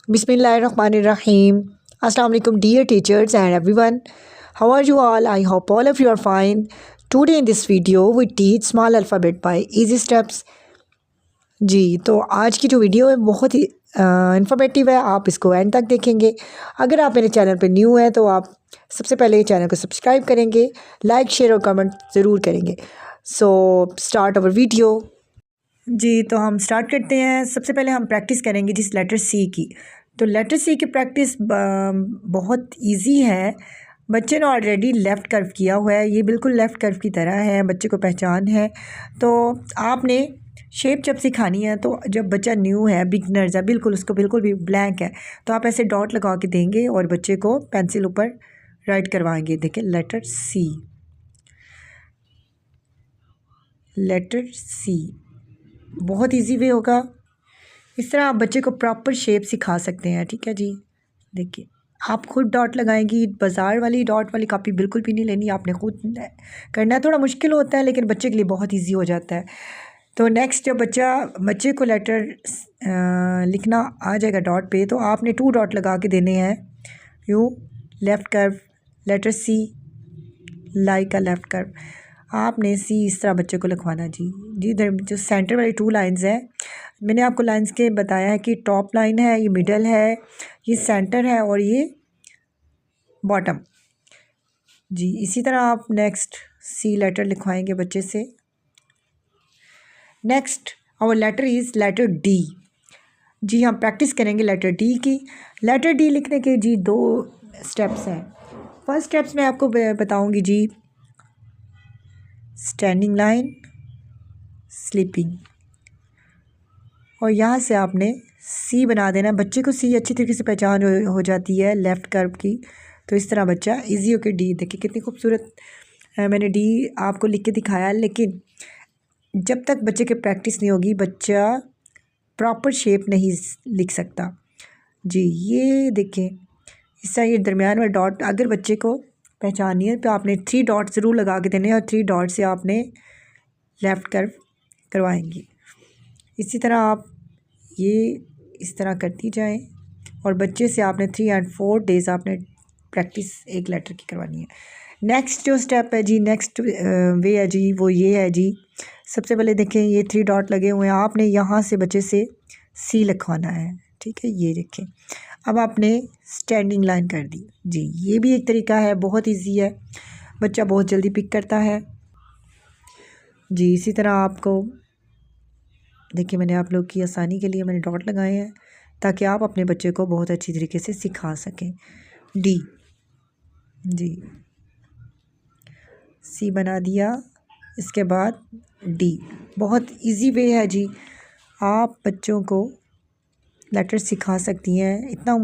Bismillahirrahmanirrahim. Assalamu alaikum dear teachers and everyone. How are you all? I hope all of you are fine. Today in this video we teach small alphabet by easy steps. जी तो आज की जो video है बहुत ही informative है, आप इसको and तक देखेंगे। अगर आप मेरे चैनल पर न्यू हैं तो आप सबसे पहले चैनल को सब्सक्राइब करेंगे, लाइक शेयर और कमेंट ज़रूर करेंगे। So start our video. जी तो हम स्टार्ट करते हैं। सबसे पहले हम प्रैक्टिस करेंगे जिस लेटर सी की। तो लेटर सी की प्रैक्टिस बहुत इजी है। बच्चे ने ऑलरेडी लेफ़्ट कर्व किया हुआ है, ये बिल्कुल लेफ़्ट कर्व की तरह है, बच्चे को पहचान है। तो आपने शेप जब सिखानी है तो जब बच्चा न्यू है, बिगनर्स है, बिल्कुल उसको बिल्कुल भी ब्लैंक है, तो आप ऐसे डॉट लगा के देंगे और बच्चे को पेंसिल ऊपर राइट करवाएंगे। देखिए लेटर सी, लेटर सी बहुत इजी वे होगा। इस तरह आप बच्चे को प्रॉपर शेप सिखा सकते हैं। ठीक है जी, देखिए आप खुद डॉट लगाएंगी, बाज़ार वाली डॉट वाली कॉपी बिल्कुल भी नहीं लेनी, आपने खुद करना है। थोड़ा मुश्किल होता है लेकिन बच्चे के लिए बहुत इजी हो जाता है। तो नेक्स्ट जब बच्चे को लेटर लिखना आ जाएगा डॉट पे, तो आपने 2 डॉट लगा के देने हैं। यूँ लेफ़्ट कर्व, लेटर सी लाइक का लेफ़्ट कर्व, आपने सी इस तरह बच्चे को लिखवाना। जी इधर जो सेंटर वाली 2 लाइंस हैं, मैंने आपको लाइंस के बताया है कि टॉप लाइन है, ये मिडल है, ये सेंटर है और ये बॉटम। जी इसी तरह आप नेक्स्ट सी लेटर लिखवाएंगे बच्चे से। Next our letter is letter D. जी हम प्रैक्टिस करेंगे लेटर डी की। लेटर डी लिखने के जी 2 स्टेप्स हैं। फर्स्ट स्टेप्स मैं आपको बताऊंगी जी, स्टैंडिंग लाइन, स्लीपिंग, और यहाँ से आपने सी बना देना। बच्चे को सी अच्छी तरीके से पहचान हो जाती है लेफ़्ट कर्व की, तो इस तरह बच्चा इजी होकर डी, देखिए कितनी खूबसूरत मैंने डी आपको लिख के दिखाया। लेकिन जब तक बच्चे की प्रैक्टिस नहीं होगी बच्चा प्रॉपर शेप नहीं लिख सकता। जी ये देखें इस तरह ये दरमियान में डॉट अगर बच्चे को पहचाननी है तो आपने 3 डॉट ज़रूर लगा के देने हैं और 3 डॉट से आपने लेफ़्ट कर्व करवाएंगी। इसी तरह आप ये इस तरह करती जाएं और बच्चे से आपने 3 और 4 डेज़ आपने प्रैक्टिस एक लेटर की करवानी है। नेक्स्ट जो स्टेप है जी, नेक्स्ट वे है जी, वो ये है जी। सबसे पहले देखें ये 3 डॉट लगे हुए हैं, आपने यहाँ से बच्चे से सी लिखवाना है। ठीक है, ये देखें अब आपने स्टैंडिंग लाइन कर दी। जी ये भी एक तरीका है, बहुत इजी है, बच्चा बहुत जल्दी पिक करता है। जी इसी तरह आपको देखिए मैंने आप लोग की आसानी के लिए मैंने डॉट लगाए हैं ताकि आप अपने बच्चे को बहुत अच्छी तरीके से सिखा सकें। डी, जी सी बना दिया, इसके बाद डी। बहुत इजी वे है जी, आप बच्चों को लेटर सिखा सकती हैं। इतना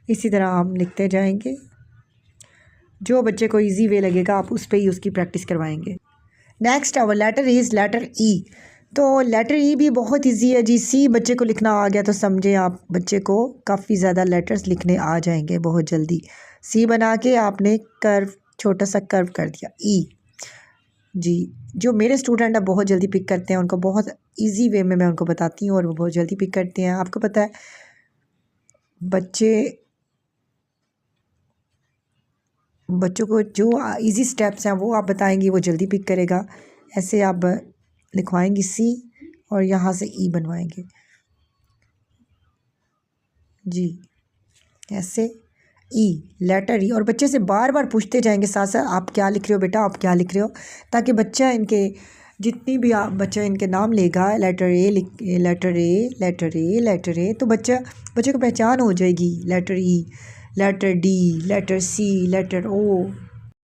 इसी तरह हम लिखते जाएंगे, जो बच्चे को इजी वे लगेगा आप उस पे ही उसकी प्रैक्टिस करवाएंगे। Next our letter is letter E. तो लेटर ई भी बहुत इजी है जी। सी बच्चे को लिखना आ गया तो समझे आप बच्चे को काफ़ी ज़्यादा लेटर्स लिखने आ जाएंगे बहुत जल्दी। सी बना के आपने कर्व, छोटा सा कर्व कर दिया, ई। जी जो मेरे स्टूडेंट हैं बहुत जल्दी पिक करते हैं, उनको बहुत इजी वे में मैं उनको बताती हूँ और वो बहुत जल्दी पिक करते हैं। आपको पता है बच्चों को जो इजी स्टेप्स हैं वो आप बताएंगी वो जल्दी पिक करेगा। ऐसे आप लिखवाएंगी सी और यहाँ से ई बनवाएंगे। जी ऐसे ई, लेटर ई, और बच्चे से बार बार पूछते जाएंगे साथ साथ आप क्या लिख रहे हो बेटा, आप क्या लिख रहे हो, ताकि बच्चा इनके जितनी भी आप बच्चा इनके नाम लेगा, letter A letter A letter A letter A, तो बच्चे को पहचान हो जाएगी। Letter E, letter D, letter C, letter ओ,